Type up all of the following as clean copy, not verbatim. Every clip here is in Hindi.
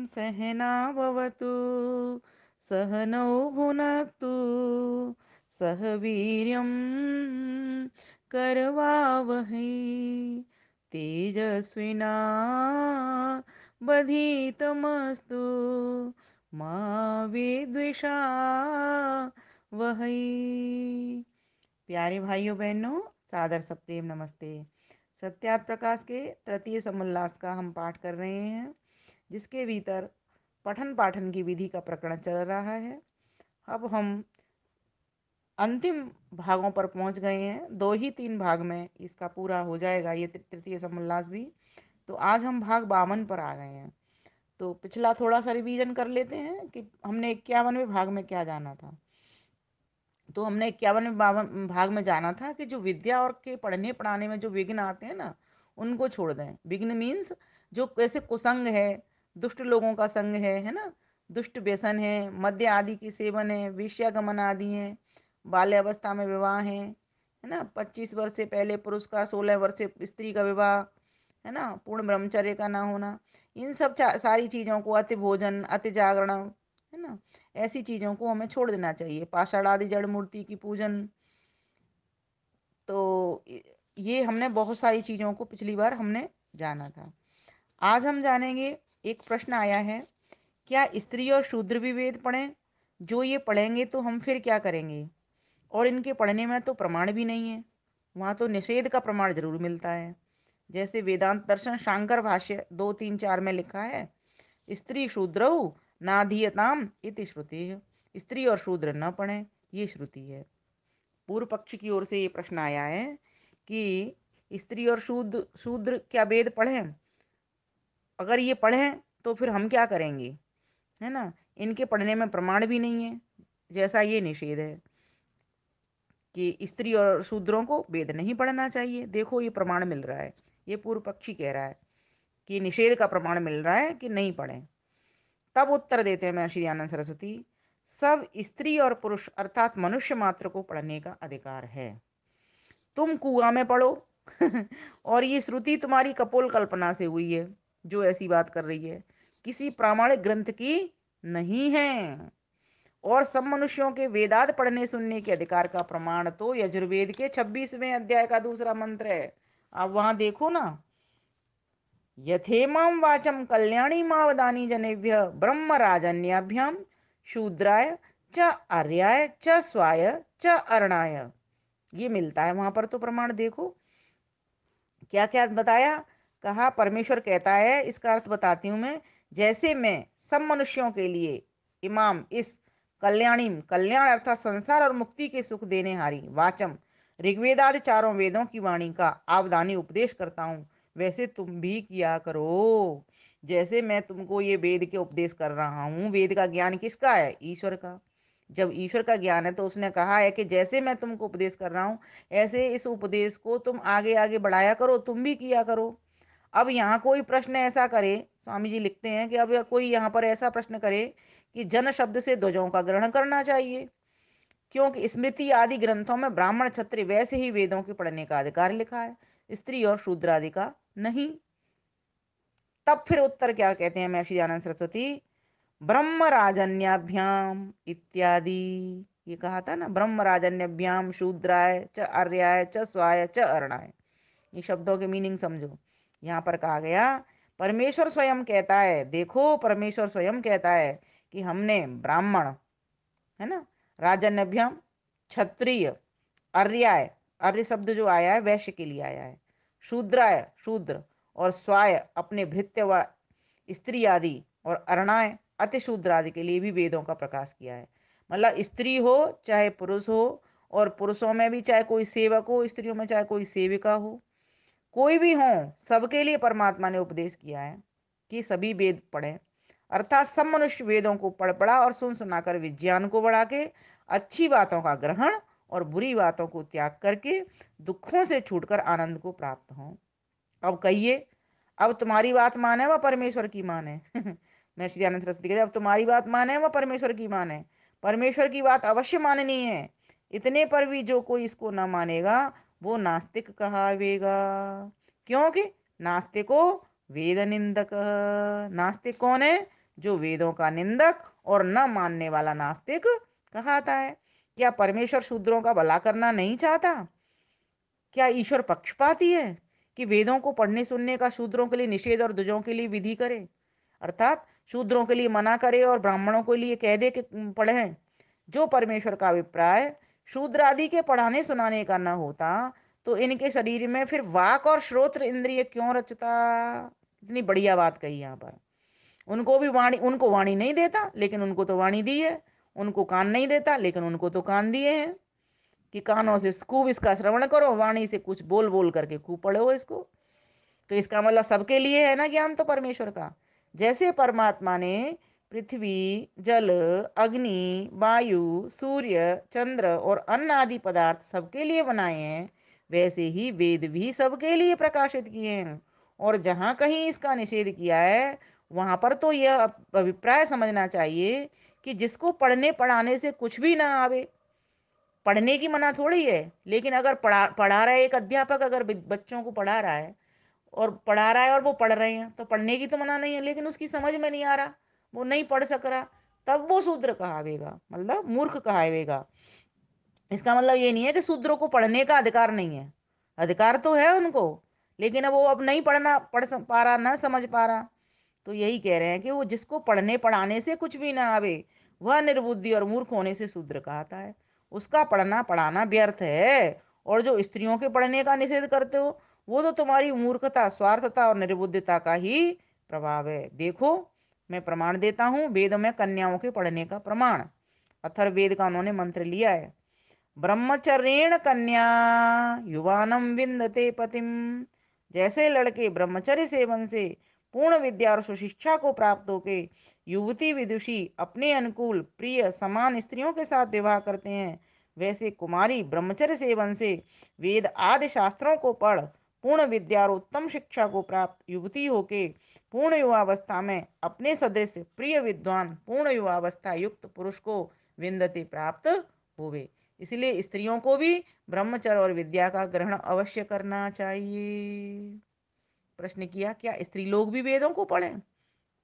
सहना भवतु सहनौ भुनक्तु सह वीर्यं करवावहै तेजस्विना वधीतमस्तु मा विद्विषा वहै। प्यारे भाइयों बहनों, सादर सप्रेम नमस्ते। सत्यार्थ प्रकाश के तृतीय समोल्लास का हम पाठ कर रहे हैं, जिसके भीतर पठन पाठन की विधि का प्रकरण चल रहा है। अब हम अंतिम भागों पर पहुंच गए हैं। 2 ही 3 भाग में इसका पूरा हो जाएगा ये तृतीय समोल्लास भी। तो आज हम भाग 52 पर आ गए हैं। तो पिछला थोड़ा सा रिवीजन कर लेते हैं कि हमने 51वें भाग में क्या जाना था। तो हमने 51वें भाग में जाना था कि जो विद्या और के पढ़ने पढ़ाने में जो विघ्न आते हैं ना, उनको छोड़ दें। विघ्न मीन्स जो कैसे कुसंग है, दुष्ट लोगों का संग है ना, दुष्ट व्यसन है, मद्य आदि की सेवन है, वेश्यागमन आदि है, बाल्यावस्था में विवाह है ना, 25 वर्ष से पहले पुरुष का 16 वर्ष से स्त्री का विवाह, है ना, पूर्ण ब्रह्मचर्य का ना होना, इन सब सारी चीज़ों को, अति भोजन, अति जागरण, है ना, ऐसी चीज़ों को हमें छोड़ देना चाहिए। पाषाण आदि जड़ मूर्ति की पूजन। तो ये हमने बहुत सारी चीज़ों को पिछली बार हमने जाना था। आज हम जानेंगे, एक प्रश्न आया है, क्या स्त्री और शूद्र भी वेद पढ़ें? जो ये पढ़ेंगे तो हम फिर क्या करेंगे? और इनके पढ़ने में तो प्रमाण भी नहीं है, वहाँ तो निषेध का प्रमाण जरूर मिलता है। जैसे वेदांत दर्शन शांकर भाष्य 2-3-4 में लिखा है, स्त्री शूद्रौ नाधीयताम इति श्रुति है। स्त्री और शूद्र न पढ़ें, ये श्रुति है। पूर्व पक्ष की ओर से ये प्रश्न आया है कि स्त्री और शूद्र शूद्र क्या वेद पढ़ें? अगर ये पढ़ें तो फिर हम क्या करेंगे, है ना। इनके पढ़ने में प्रमाण भी नहीं है, जैसा ये निषेध है कि स्त्री और शूद्रों को वेद नहीं पढ़ना चाहिए। देखो ये प्रमाण मिल रहा है, ये पूर्व पक्षी कह रहा है कि निषेध का प्रमाण मिल रहा है कि नहीं पढ़ें। तब उत्तर देते हैं महर्षि दयानंद सरस्वती, सब स्त्री और पुरुष अर्थात मनुष्य मात्र को पढ़ने का अधिकार है। तुम कुआं में पढ़ो और ये श्रुति तुम्हारी कपोल कल्पना से हुई है, जो ऐसी बात कर रही है, किसी प्रामाणिक ग्रंथ की नहीं है। और सब मनुष्यों के वेदांत पढ़ने सुनने के अधिकार का प्रमाण तो यजुर्वेद के 26वें अध्याय का दूसरा मंत्र है। आप वहां देखो ना, यथेमां वाचम कल्याणी मावदानी जनेभ्य ब्रह्म राजन्याभ्याम शूद्राय च आर्याय च स्वाय च अरणाय, ये मिलता है वहां पर। तो प्रमाण देखो क्या क्या बताया। कहा परमेश्वर कहता है, इसका अर्थ बताती हूं मैं, जैसे मैं सब मनुष्यों के लिए इमाम इस कल्याणी, कल्याण अर्थात संसार और मुक्ति के सुख देने हारी वाचम ऋग्वेदादि चारों वेदों की वाणी का आवदानी उपदेश करता हूँ, वैसे तुम भी किया करो। जैसे मैं तुमको ये वेद के उपदेश कर रहा हूँ, वेद का ज्ञान किसका है? ईश्वर का। जब ईश्वर का ज्ञान है तो उसने कहा है कि जैसे मैं तुमको उपदेश कर रहा हूँ, ऐसे इस उपदेश को तुम आगे आगे बढ़ाया करो, तुम भी किया करो। अब यहाँ कोई प्रश्न ऐसा करे, स्वामी जी लिखते हैं कि अब कोई यहाँ पर ऐसा प्रश्न करे कि जन शब्द से ध्वजों का ग्रहण करना चाहिए, क्योंकि स्मृति आदि ग्रंथों में ब्राह्मण क्षत्रिय वैसे ही वेदों के पढ़ने का अधिकार लिखा है, स्त्री और शूद्र आदि का नहीं। तब फिर उत्तर क्या कहते हैं महर्षि दयानंद सरस्वती, ब्रह्म राजन्याभ्याम इत्यादि, ये कहा था ना, ब्रह्म राजन्याभ्याम शूद्राय च आर्याय च स्वाय च अरणाय। ये शब्दों के मीनिंग समझो। यहाँ पर कहा गया, परमेश्वर स्वयं कहता है, देखो परमेश्वर स्वयं कहता है कि हमने ब्राह्मण, है ना, राजन्यभ्यम क्षत्रिय, अर्याय, अर्य शब्द जो आया है वैश्य के लिए आया है, शूद्राय शूद्र, और स्वाय अपने भृत्य व स्त्री आदि, और अरणाय अति शूद्र आदि के लिए भी वेदों का प्रकाश किया है। मतलब स्त्री हो चाहे पुरुष हो, और पुरुषों में भी चाहे कोई सेवक हो, स्त्रियों में चाहे कोई सेविका हो, कोई भी हो, सबके लिए परमात्मा ने उपदेश किया है कि सभी वेद पढ़ें। अर्थात सब मनुष्य वेदों को पढ़ पढ़ा और सुन सुनाकर विज्ञान को बढ़ा के अच्छी बातों का ग्रहण और बुरी बातों को त्याग करके दुखों से छूटकर आनंद को प्राप्त हों। अब कहिए, अब तुम्हारी बात माने व परमेश्वर की माने महर्षि दयानंद सरस्वती कहते अब तुम्हारी बात माने व परमेश्वर की माने। परमेश्वर की बात अवश्य माननी है, इतने पर भी जो कोई इसको ना मानेगा वो नास्तिक कहावेगा, क्योंकि नास्तिको वेद निंदक। नास्तिक कौन है? जो वेदों का निंदक और न मानने वाला नास्तिक कहाता है। क्या परमेश्वर शूद्रों का भला करना नहीं चाहता? क्या ईश्वर पक्षपाती है कि वेदों को पढ़ने सुनने का शूद्रों के लिए निषेध और द्विजों के लिए विधि करे, अर्थात शूद्रों के लिए मना करे और ब्राह्मणों के लिए कह दे कि पढ़ें? जो परमेश्वर का अभिप्राय शूद्र आदि के पढ़ाने सुनाने का न होता तो इनके शरीर में फिर वाक और श्रोत्र इंद्रिय क्यों रचता? इतनी बढ़िया बात कही यहाँ पर। उनको वाणी नहीं देता लेकिन उनको तो वाणी दी है। उनको कान नहीं देता लेकिन उनको तो कान दिए हैं कि कानों से खूब इसका श्रवण करो, वाणी से कुछ बोल बोल करके खूब पढ़ो इसको। तो इसका मतलब सबके लिए है ना ज्ञान तो परमेश्वर का। जैसे परमात्मा ने पृथ्वी, जल, अग्नि, वायु, सूर्य, चंद्र और अन्न आदि पदार्थ सबके लिए बनाए हैं, वैसे ही वेद भी सबके लिए प्रकाशित किए हैं। और जहाँ कहीं इसका निषेध किया है वहां पर तो यह अभिप्राय समझना चाहिए कि जिसको पढ़ने पढ़ाने से कुछ भी ना आवे, पढ़ने की मना थोड़ी है, लेकिन अगर पढ़ा पढ़ा रहा है एक अध्यापक, अगर बच्चों को पढ़ा रहा है और वो पढ़ रहे हैं तो पढ़ने की तो मना नहीं है, लेकिन उसकी समझ में नहीं आ रहा, वो नहीं पढ़ सक रहा, तब वो शूद्र कहावेगा, मतलब मूर्ख कहावेगा। इसका मतलब ये नहीं है कि शूद्रों को पढ़ने का अधिकार नहीं है, अधिकार तो है उनको, लेकिन अब वो अब नहीं पा रहा, ना समझ पा रहा। तो यही कह रहे हैं कि वो जिसको पढ़ने पढ़ाने से कुछ भी ना आवे वह निर्बुद्धि और मूर्ख होने से शूद्र कहता है। उसका पढ़ना पढ़ाना व्यर्थ है। और जो स्त्रियों के पढ़ने का निषेध करते हो वो तो तुम्हारी मूर्खता, स्वार्थता और निर्बुद्धिता का ही प्रभाव है। देखो, मैं प्रमाण देता हूँ वेद में कन्याओं के पढ़ने का प्रमाण। अथर्ववेद का उन्होंने मंत्र लिया है। ब्रह्मचर्येण कन्या युवानम विंदते पतिम। जैसे लड़के ब्रह्मचर्य सेवन से पूर्ण विद्या और सुशिक्षा को प्राप्त होके युवती विदुषी अपने अनुकूल प्रिय समान स्त्रियों के साथ विवाह करते हैं, वैसे कुमारी ब्रह्मचर्य सेवन से वेद आदि शास्त्रों को पढ़ पूर्ण विद्या और उत्तम शिक्षा को प्राप्त युवती होके पूर्ण युवावस्था में अपने सदृश प्रिय विद्वान पूर्ण युवावस्था युक्त पुरुष को विंदते प्राप्त होवे। इसलिए स्त्रियों को भी ब्रह्मचर्य और विद्या का ग्रहण अवश्य करना चाहिए। प्रश्न किया क्या स्त्री लोग भी वेदों को पढ़ें?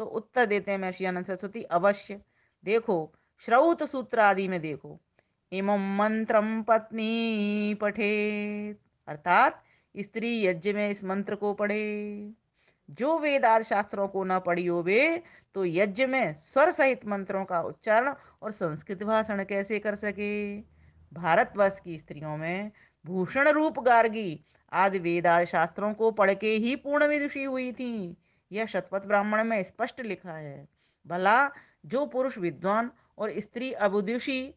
तो उत्तर देते हैं महर्षि आनंद सरस्वती, अवश्य। देखो, श्रौत सूत्र आदि में देखो, इमं मंत्रम पत्नी पठेत, अर्थात स्त्री यज्ञ में इस मंत्र को पढ़े। जो वेद आदि शास्त्रों को न पढ़ी होवे तो यज्ञ में स्वर सहित मंत्रों का उच्चारण और संस्कृत भाषण कैसे कर सके? भारतवर्ष की स्त्रियों में भूषण रूप गार्गी आदि वेद आदि शास्त्रों को पढ़ के ही पूर्ण विदुषी हुई थी। यह शतपथ ब्राह्मण में स्पष्ट लिखा है। भला जो पुरुष विद्वान और स्त्री अविदुषी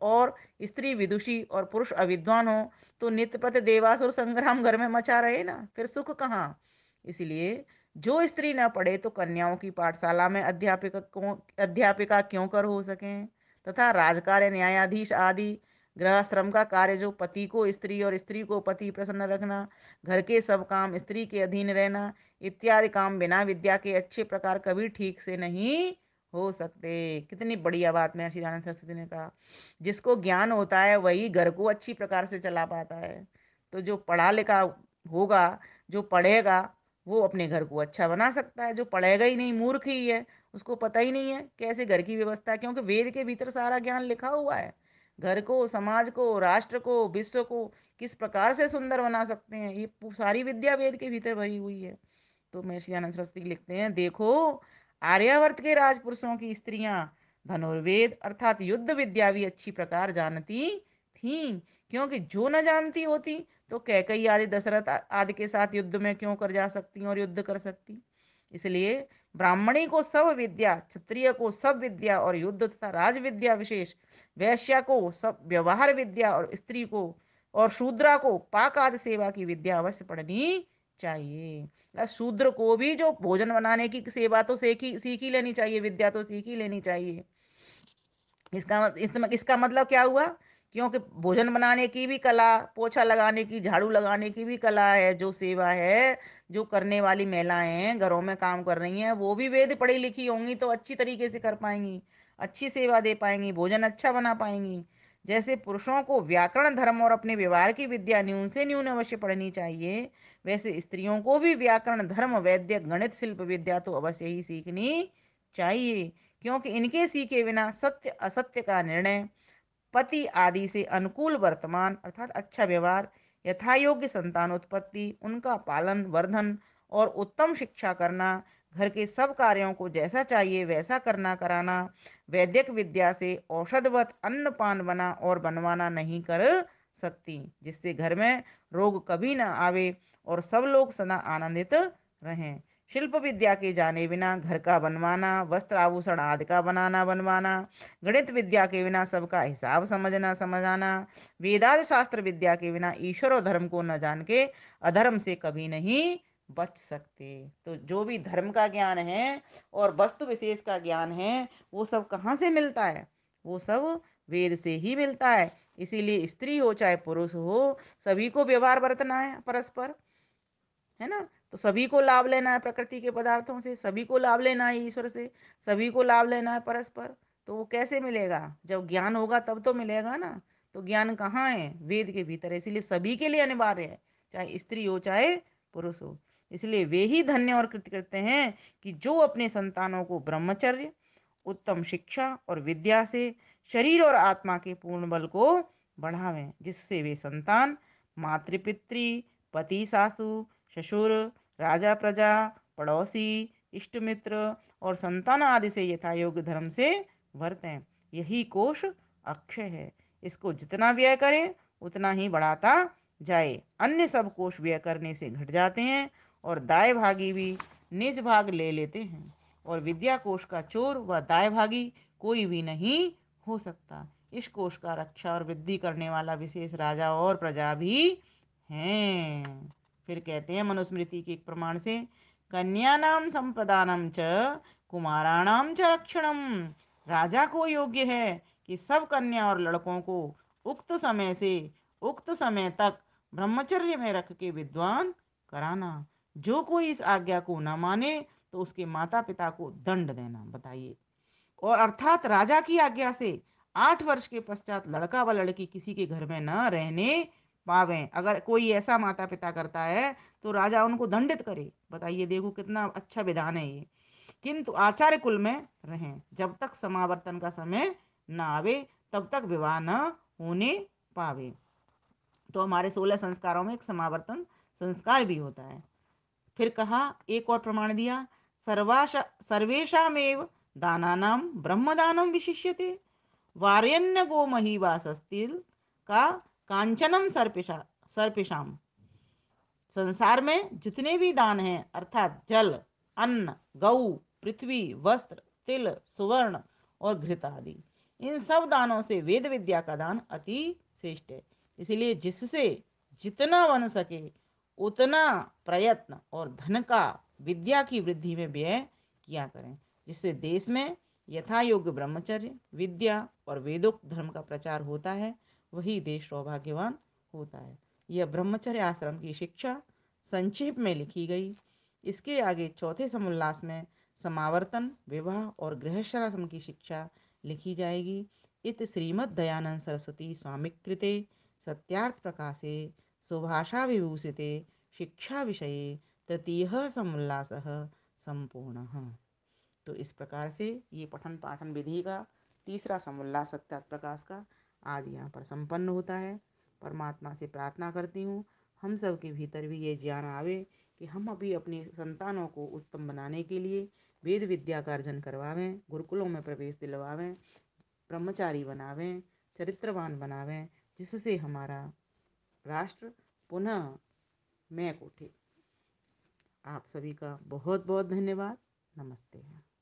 और स्त्री विदुषी और पुरुष अविद्वान हो तो नित्य प्रति देवासुर संग्राम घर में मचा रहे ना, फिर सुख कहाँ? इसलिए जो स्त्री न पढ़े तो कन्याओं की पाठशाला में अध्यापिका क्यों कर हो सकें? तथा राजकार्य, न्यायाधीश आदि गृहश्रम का कार्य जो पति को स्त्री और स्त्री को पति प्रसन्न रखना, घर के सब काम स्त्री के अधीन रहना इत्यादि काम बिना विद्या के अच्छे प्रकार कभी ठीक से नहीं हो सकते। कितनी बढ़िया बात महर्षि दयानंद सरस्वती ने कहा। जिसको ज्ञान होता है वही घर को अच्छी प्रकार से चला पाता है। तो जो पढ़ा लिखा होगा, जो पढ़ेगा, वो अपने घर को अच्छा बना सकता है। जो पढ़ेगा ही नहीं, मूर्ख ही है, उसको पता ही नहीं है कैसे घर की व्यवस्था, क्योंकि वेद के भीतर सारा ज्ञान लिखा हुआ है। घर को, समाज को, राष्ट्र को, विश्व को किस प्रकार से सुंदर बना सकते हैं, ये सारी विद्या वेद के भीतर भरी हुई है। तो महर्षि आनंद सरस्वती लिखते हैं, देखो, आर्यावर्त के राजपुरुषों की स्त्रियां धनुर्वेद अर्थात युद्ध विद्या भी अच्छी प्रकार जानती थीं, क्योंकि जो न जानती होती तो कैकई आदि दशरथ आदि के साथ युद्ध में क्यों कर जा सकती और युद्ध कर सकती। इसलिए ब्राह्मणी को सब विद्या, क्षत्रिय को सब विद्या और युद्ध तथा राज विद्या विशेष, वैश्या को सब व्यवहार विद्या और स्त्री को और शूद्रा को पाक आदि सेवा की विद्या अवश्य पढ़नी चाहिए। शूद्र को भी जो भोजन बनाने की सेवा तो सीख ही लेनी चाहिए, विद्या तो सीख ही लेनी चाहिए। इसका मतलब क्या हुआ? क्योंकि भोजन बनाने की भी कला, पोछा लगाने की, झाड़ू लगाने की भी कला है, जो सेवा है, जो करने वाली महिलाएं हैं घरों में काम कर रही हैं वो भी वेद पढ़ी लिखी होंगी तो अच्छी तरीके से कर पाएंगी, अच्छी सेवा दे पाएंगी, भोजन अच्छा बना पाएंगी। जैसे पुरुषों को व्याकरण, धर्म और अपने व्यवहार की विद्या न्यून से न्यून अवश्य पढ़नी चाहिए, वैसे स्त्रियों को भी व्याकरण, धर्म, वैद्य, गणित, शिल्प विद्या तो अवश्य ही सीखनी चाहिए, क्योंकि इनके सीखे बिना सत्य असत्य का निर्णय, पति आदि से अनुकूल वर्तमान अर्थात अच्छा व्यवहार, यथायोग्य संतानोत्पत्ति, उनका पालन वर्धन और उत्तम शिक्षा करना, घर के सब कार्यों को जैसा चाहिए वैसा करना कराना, वैदिक विद्या से औषधवत अन्न पान बना और बनवाना नहीं कर सकती, जिससे घर में रोग कभी ना आवे और सब लोग सदा आनंदित रहें। शिल्प विद्या के जाने बिना घर का बनवाना, वस्त्र आभूषण आदि का बनाना बनवाना, गणित विद्या के बिना सबका हिसाब समझना समझाना, वेदांत शास्त्र विद्या के बिना ईश्वर और धर्म को न जान के अधर्म से कभी नहीं बच सकते। तो जो भी धर्म का ज्ञान है और वस्तु विशेष का ज्ञान है, वो सब कहाँ से मिलता है? वो सब वेद से ही मिलता है। इसीलिए स्त्री हो चाहे पुरुष हो, सभी को व्यवहार बरतना है परस्पर, है ना? तो सभी को लाभ लेना है प्रकृति के पदार्थों से, सभी को लाभ लेना है ईश्वर से, सभी को लाभ लेना है परस्पर। तो वो कैसे मिलेगा? जब ज्ञान होगा तब तो मिलेगा ना। तो ज्ञान कहाँ है? वेद के भीतर है। इसीलिए सभी के लिए अनिवार्य है, चाहे स्त्री हो चाहे पुरुष हो। इसलिए वे ही धन्य और कृतकृत्य हैं कि जो अपने संतानों को ब्रह्मचर्य, उत्तम शिक्षा और विद्या से शरीर और आत्मा के पूर्ण बल को बढ़ावें, जिससे वे संतान मातृपितृ, पति सासु, ससुर, राजा प्रजा, पड़ोसी, इष्ट मित्र और संतान आदि से यथा योग्य धर्म से वर्तें। यही कोष अक्षय है। इसको जितना व्यय करें उतना ही बढ़ाता जाए। अन्य सब कोष व्यय करने से घट जाते हैं और दाय भागी भी निज भाग ले लेते हैं, और विद्या कोष का चोर व दाय भागी कोई भी नहीं हो सकता। इस कोष का रक्षा और वृद्धि करने वाला विशेष राजा और प्रजा भी हैं। फिर कहते हैं मनुस्मृति के एक प्रमाण से, कन्यानाम संप्रदानम च कुमाराणाम च रक्षणम। राजा को योग्य है कि सब कन्या और लड़कों को उक्त समय से उक्त समय तक ब्रह्मचर्य में रख के विद्वान कराना। जो कोई इस आज्ञा को न माने तो उसके माता पिता को दंड देना। बताइए। और अर्थात राजा की आज्ञा से 8 वर्ष के पश्चात लड़का व लड़की किसी के घर में न रहने पावे। अगर कोई ऐसा माता पिता करता है तो राजा उनको दंडित करे। बताइए, देखो कितना अच्छा विधान है ये। किंतु आचार्य कुल में रहें, जब तक समावर्तन का समय न आवे तब तक विवाह न होने पावे। तो हमारे 16 संस्कारों में एक समावर्तन संस्कार भी होता है। फिर कहा, एक और प्रमाण दिया, सर्वाशा सर्वेशामेव दानानाम ब्रह्मदानम विशिष्यते, वार्यन्य गो महिवासस्तिल का कांचनम सर्पिषा सर्पिषाम। संसार में जितने भी दान हैं अर्थात जल, अन्न, गौ, पृथ्वी, वस्त्र, तिल, सुवर्ण और घृत आदि, इन सब दानों से वेद विद्या का दान अति श्रेष्ठ है। इसलिए जिससे जितना बन सके उतना प्रयत्न और धन का विद्या की वृद्धि में व्यय किया करें, जिससे देश में यथा योग्य ब्रह्मचर्य, विद्या और वेदोक्त धर्म का प्रचार होता है। वही देश सौभाग्यवान होता है। यह ब्रह्मचर्य आश्रम की शिक्षा संक्षेप में लिखी गई। इसके आगे चौथे समुल्लास में समावर्तन, विवाह और गृहस्थाश्रम की शिक्षा लिखी जाएगी। इत श्रीमद् दयानंद सरस्वती स्वामिकृते सत्यार्थ प्रकाशे सुभाषा विभूषिते शिक्षा विषये तृतीयः समुल्लासः संपूर्णः। तो इस प्रकार से ये पठन पाठन विधि का तीसरा समुल्लास सत्यार्थ प्रकाश का आज यहाँ पर संपन्न होता है। परमात्मा से प्रार्थना करती हूँ हम सब के भीतर भी ये ज्ञान आवे कि हम अभी अपनी संतानों को उत्तम बनाने के लिए वेद विद्या का अर्जन करवावें, गुरुकुलों में प्रवेश दिलवावें, ब्रह्मचारी बनावें, चरित्रवान बनावें, जिससे हमारा राष्ट्र पुनः मैं उठे। आप सभी का बहुत बहुत धन्यवाद। नमस्ते।